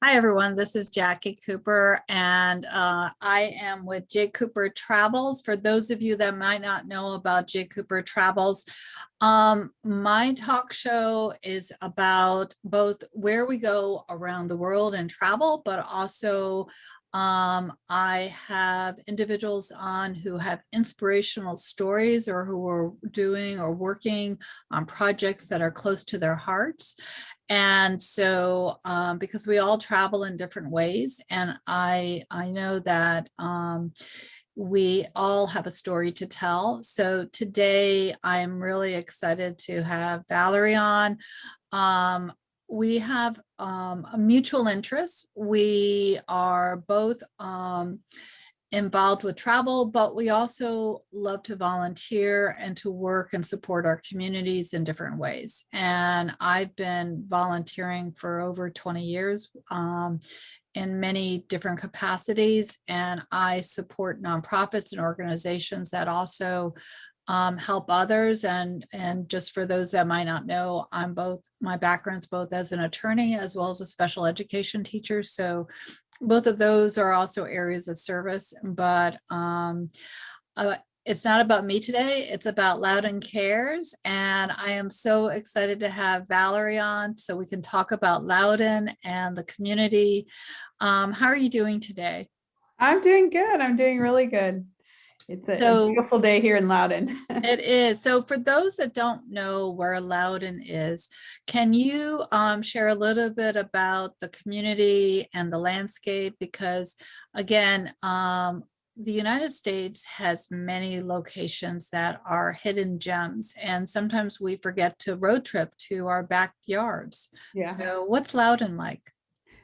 Hi, everyone. This is Jacqui Cooper, and I am with J. Cooper Travels. For those of you that might not know about J. Cooper Travels, my talk show is about both where we go around the world and travel, but also I have individuals on who have inspirational stories or who are doing or working on projects that are close to their hearts. And so, because we all travel in different ways, and I know that we all have a story to tell. So today, I'm really excited to have Valerie on. Um, we have a mutual interest. We are both involved with travel, but we also love to volunteer and to work and support our communities in different ways. And I've been volunteering for over 20 years in many different capacities. And I support nonprofits and organizations that also help others. And just for those that might not know, my background's both as an attorney as well as a special education teacher. So both of those are also areas of service, but it's not about me today. It's about Loudon Cares. And I am so excited to have Valerie on so we can talk about Loudon and the community. How are you doing today? I'm doing good. I'm doing really good. It's a So beautiful day here in Loudon. it is. So for those that don't know where Loudon is, can you share a little bit about the community and the landscape? Because again, the United States has many locations that are hidden gems, and sometimes we forget to road trip to our backyards. Yeah. So what's Loudon like?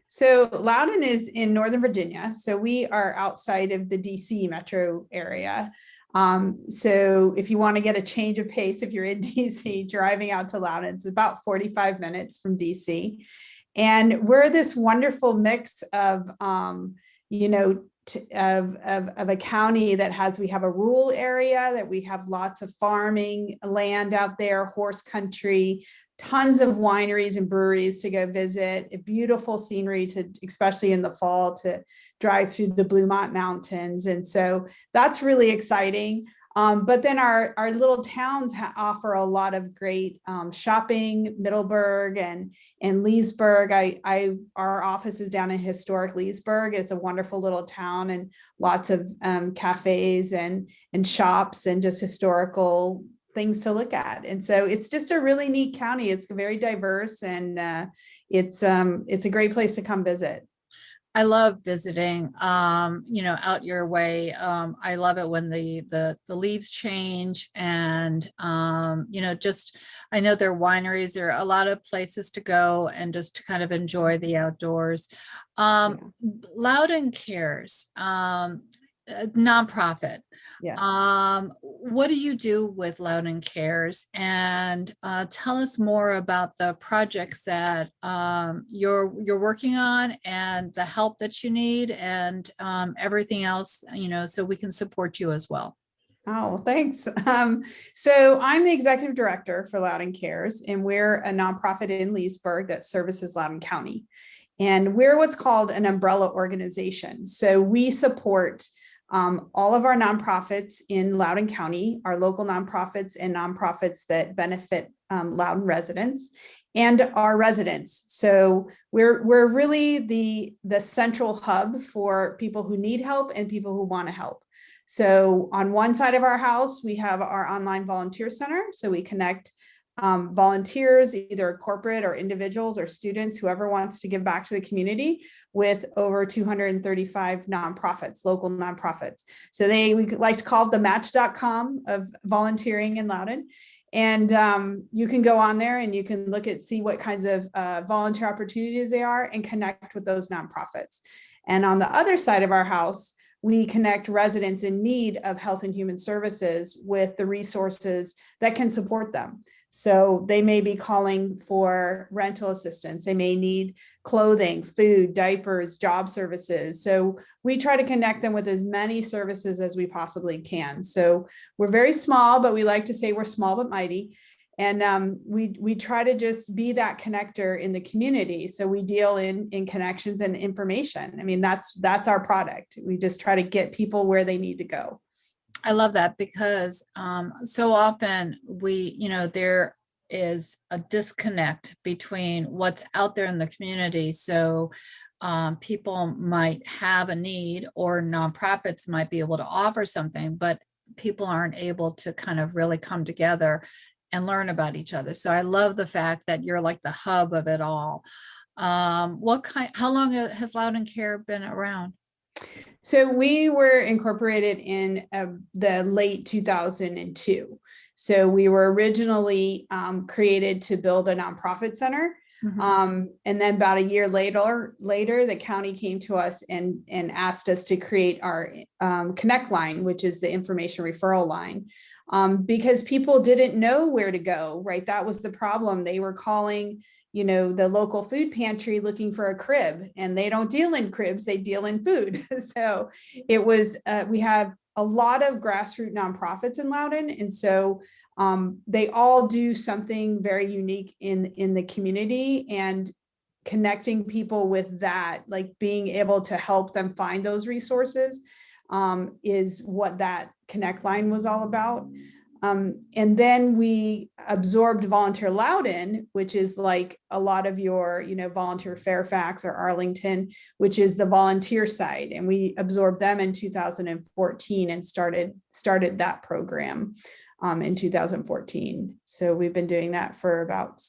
So Loudon is in Northern Virginia. So we are outside of the DC metro area. So if you want to get a change of pace, if you're in DC, driving out to Loudon, it's about 45 minutes from DC. And we're this wonderful mix of, you know, of a county that we have a rural area, that we have lots of farming land out there, horse country, tons of wineries and breweries to go visit, a beautiful scenery to, especially in the fall, to drive through the Bluemont Mountains. And so that's really exciting. But then our little towns offer a lot of great shopping, Middleburg and Leesburg. Our office is down in historic Leesburg. It's a wonderful little town and lots of cafes and shops and just historical things to look at. And so it's just a really neat county. It's very diverse, and it's a great place to come visit. I love visiting, out your way. I love it when the leaves change, and just I know there are wineries, there are a lot of places to go and just to kind of enjoy the outdoors. Loudon Cares, a nonprofit. Yeah. What do you do with Loudon Cares? And tell us more about the projects that you're working on and the help that you need, and everything else, so we can support you as well. Oh, thanks. So I'm the executive director for Loudon Cares, and we're a nonprofit in Leesburg that services Loudon County. And we're what's called an umbrella organization. So we support all of our nonprofits in Loudon County, our local nonprofits and nonprofits that benefit Loudon residents and our residents. So we're really the central hub for people who need help and people who want to help. So on one side of our house, we have our online volunteer center. So we connect volunteers, either corporate or individuals or students, whoever wants to give back to the community, with over 235 nonprofits, local nonprofits. So we like to call it the match.com of volunteering in Loudon. And you can go on there and you can see what kinds of volunteer opportunities they are and connect with those nonprofits. And on the other side of our house, we connect residents in need of health and human services with the resources that can support them. So they may be calling for rental assistance. They may need clothing, food, diapers, job services. So we try to connect them with as many services as we possibly can. So we're very small, but we like to say we're small but mighty. And we try to just be that connector in the community. So we deal in connections and information. I mean, that's our product. We just try to get people where they need to go. I love that because so often there is a disconnect between what's out there in the community. So people might have a need, or nonprofits might be able to offer something, but people aren't able to kind of really come together and learn about each other. So I love the fact that you're like the hub of it all. How long has Loudon Care been around? So we were incorporated in the late 2002. So we were originally created to build a nonprofit center. And then about a year later, the county came to us and asked us to create our Connect line, which is the information referral line, because people didn't know where to go, right? That was the problem. They were calling, the local food pantry looking for a crib, and they don't deal in cribs, they deal in food. So it was, we have a lot of grassroots nonprofits in Loudon. And so they all do something very unique in the community, and connecting people with that, like being able to help them find those resources is what that Connect line was all about. And then we absorbed Volunteer Loudon, which is like a lot of your, Volunteer Fairfax or Arlington, which is the volunteer side. And we absorbed them in 2014 and started that program in 2014. So we've been doing that for about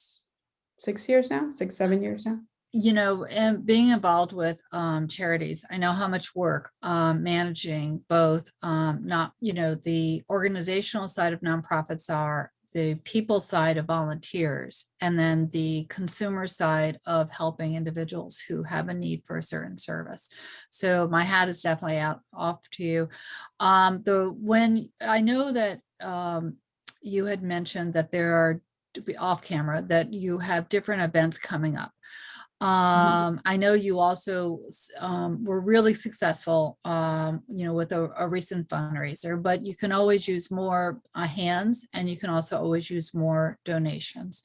6 years now, 7 years now. And being involved with charities, I know how much work managing both not, the organizational side of nonprofits are, the people side of volunteers, and then the consumer side of helping individuals who have a need for a certain service. So my hat is definitely off to you. When I know that you had mentioned that there are, off camera, that you have different events coming up. I know you also were really successful, with a recent fundraiser, but you can always use more hands, and you can also always use more donations.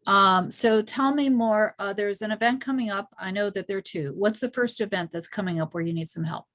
So tell me more. There's an event coming up. I know that there are two. What's the first event that's coming up where you need some help?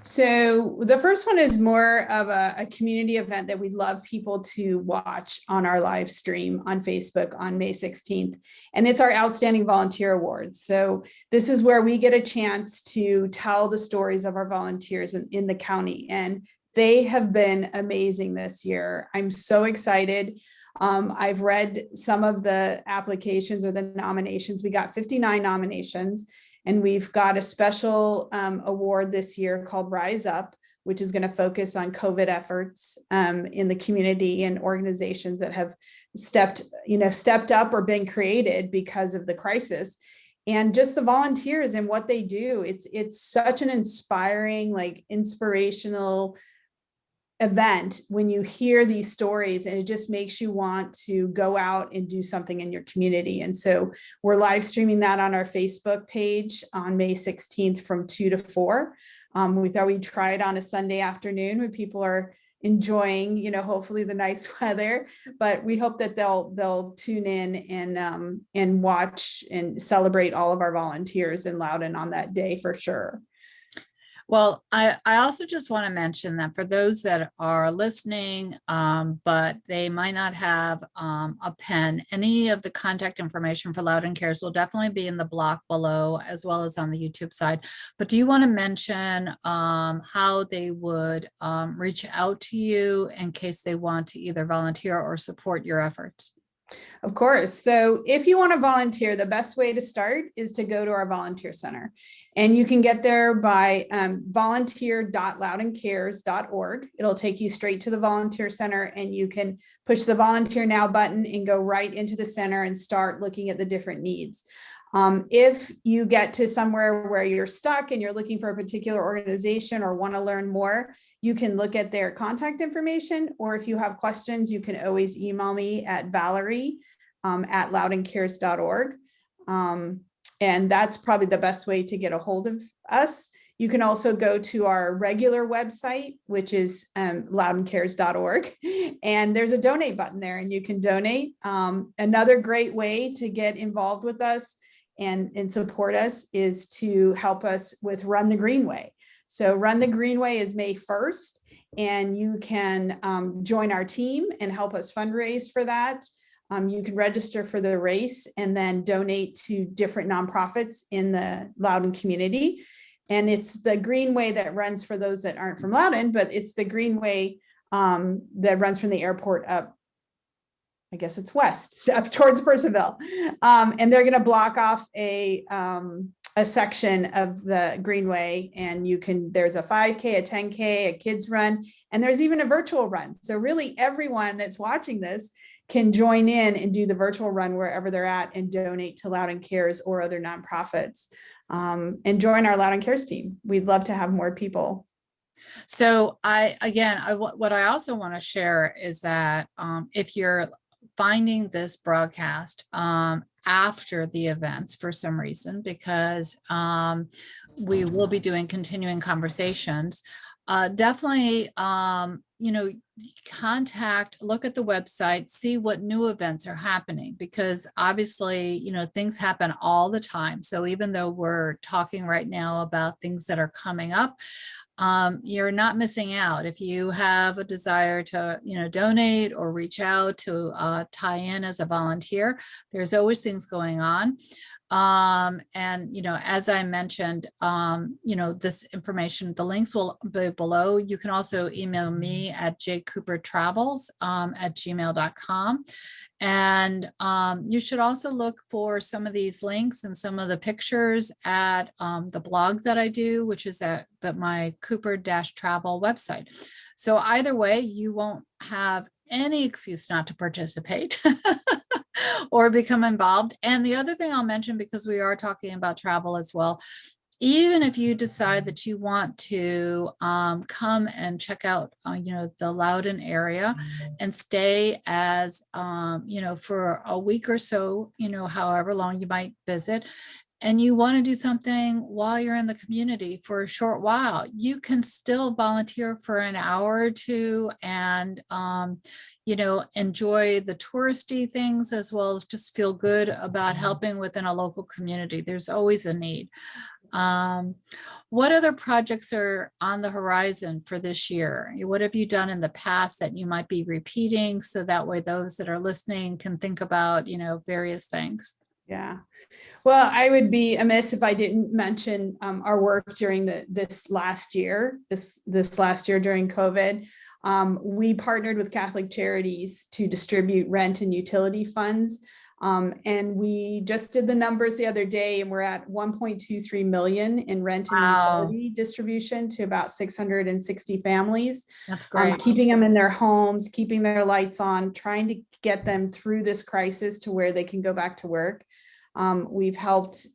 So the first one is more of a community event that we'd love people to watch on our live stream on Facebook on May 16th. And it's our Outstanding Volunteer Awards. So this is where we get a chance to tell the stories of our volunteers in the county. And they have been amazing this year. I'm so excited. I've read some of the applications or the nominations. We got 59 nominations. And we've got a special award this year called Rise Up, which is going to focus on COVID efforts in the community and organizations that have stepped up or been created because of the crisis. And just the volunteers and what they do. It's such an inspiring, inspirational event when you hear these stories, and it just makes you want to go out and do something in your community. And so we're live streaming that on our Facebook page on May 16th from 2 to 4. We thought we'd try it on a Sunday afternoon when people are enjoying, hopefully the nice weather, but we hope that they'll tune in and watch and celebrate all of our volunteers in Loudon on that day for sure. Well, I also just want to mention that for those that are listening, but they might not have a pen, any of the contact information for Loudon Cares will definitely be in the block below, as well as on the YouTube side. But do you want to mention how they would reach out to you in case they want to either volunteer or support your efforts? Of course. So if you want to volunteer, the best way to start is to go to our volunteer center. And you can get there by volunteer.loudoncares.org. It'll take you straight to the volunteer center, and you can push the volunteer now button and go right into the center and start looking at the different needs. If you get to somewhere where you're stuck and you're looking for a particular organization or want to learn more, you can look at their contact information, or if you have questions, you can always email me at Valerie at loudoncares.org. And that's probably the best way to get a hold of us. You can also go to our regular website, which is loudoncares.org, and there's a donate button there, and you can donate. Another great way to get involved with us and support us is to help us with Run the Greenway. So Run the Greenway is May 1st, and you can join our team and help us fundraise for that. You can register for the race and then donate to different nonprofits in the Loudon community. And it's the Greenway that runs, for those that aren't from Loudon, but it's the Greenway that runs from the airport up, I guess it's west, up towards Percival. And they're going to block off a section of the Greenway, and there's a 5K, a 10K, a kids run, and there's even a virtual run. So really everyone that's watching this can join in and do the virtual run wherever they're at and donate to Loudon Cares or other nonprofits. And join our Loudon Cares team. We'd love to have more people. So what I also want to share is that if you're finding this broadcast after the events for some reason, because we will be doing continuing conversations, definitely, look at the website, see what new events are happening, because obviously, things happen all the time. So even though we're talking right now about things that are coming up, you're not missing out. If you have a desire to, donate or reach out to tie in as a volunteer, there's always things going on. As I mentioned, this information, the links will be below. You can also email me at jcoopertravels@gmail.com. And you should also look for some of these links and some of the pictures at the blog that I do, which is at my Cooper-Travel website. So either way, you won't have any excuse not to participate or become involved. And the other thing I'll mention, because we are talking about travel as well, even if you decide that you want to come and check out, the Loudon area and stay as, for a week or so, however long you might visit, and you want to do something while you're in the community for a short while, you can still volunteer for an hour or two and, enjoy the touristy things as well as just feel good about helping within a local community. There's always a need. What other projects are on the horizon for this year? What have you done in the past that you might be repeating, so that way those that are listening can think about, various things? Yeah. Well, I would be amiss if I didn't mention our work during this last year during COVID. We partnered with Catholic Charities to distribute rent and utility funds. And we just did the numbers the other day, and we're at 1.23 million in rent and utility distribution to about 660 families. That's great. Keeping them in their homes, keeping their lights on, trying to get them through this crisis to where they can go back to work. We've helped,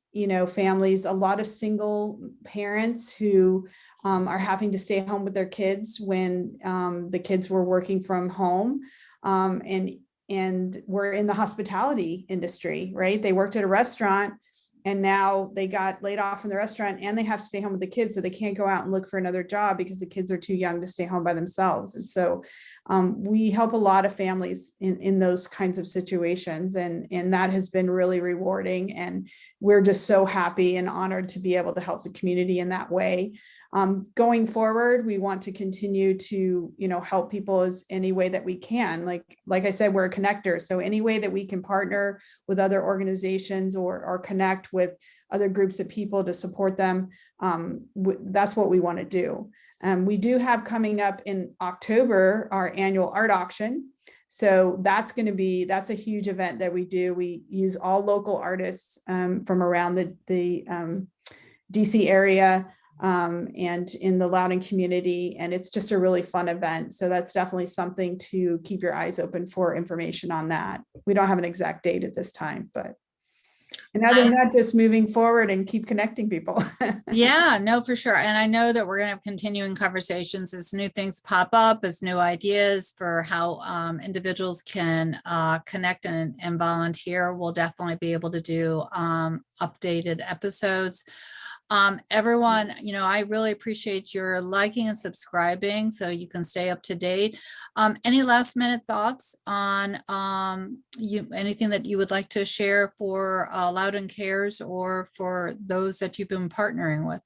families, a lot of single parents who are having to stay home with their kids when the kids were working from home. And we're in the hospitality industry, right? They worked at a restaurant and now they got laid off from the restaurant and they have to stay home with the kids. So they can't go out and look for another job because the kids are too young to stay home by themselves. And so we help a lot of families in those kinds of situations. And that has been really rewarding. And we're just so happy and honored to be able to help the community in that way. Going forward, we want to continue to, help people as any way that we can. Like I said, we're a connector. So any way that we can partner with other organizations or connect with other groups of people to support them, that's what we want to do. We do have coming up in October our annual art auction. So that's a huge event that we do. We use all local artists from around the DC area and in the Loudon community. And it's just a really fun event. So that's definitely something to keep your eyes open for information on that. We don't have an exact date at this time, but. And other than that, just moving forward and keep connecting people. Yeah, no, for sure. And I know that we're going to have continuing conversations as new things pop up, as new ideas for how individuals can connect and volunteer. We'll definitely be able to do updated episodes. Everyone, I really appreciate your liking and subscribing so you can stay up to date. Any last minute thoughts on anything that you would like to share for Loudon Cares or for those that you've been partnering with?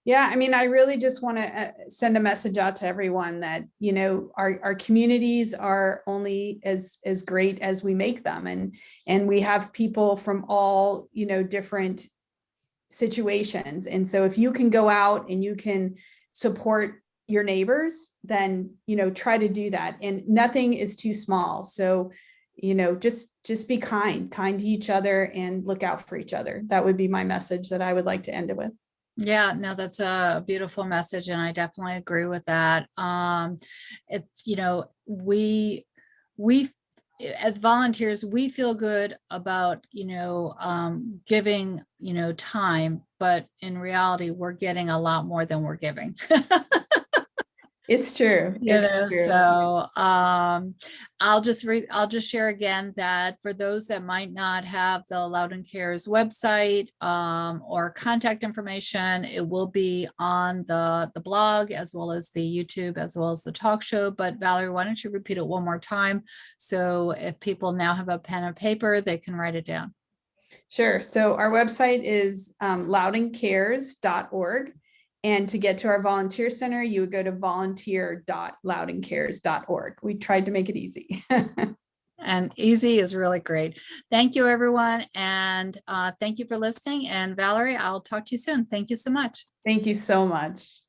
Yeah, I mean, I really just want to send a message out to everyone that, our communities are only as great as we make them. And we have people from all, different situations. And so if you can go out and you can support your neighbors, then, try to do that. And nothing is too small. So, just be kind to each other and look out for each other. That would be my message that I would like to end it with. Yeah, no, that's a beautiful message, and I definitely agree with that. It's, we as volunteers, we feel good about, giving, time, but in reality, we're getting a lot more than we're giving. It's true. It's true. So I'll just share again that for those that might not have the Loudon Cares website or contact information, it will be on the blog as well as the YouTube as well as the talk show. But Valerie, why don't you repeat it one more time? So if people now have a pen and paper, they can write it down. Sure. So our website is loudoncares.org. And to get to our volunteer center, you would go to volunteer.loudoncares.org. We tried to make it easy. And easy is really great. Thank you, everyone. And thank you for listening. And Valerie, I'll talk to you soon. Thank you so much. Thank you so much.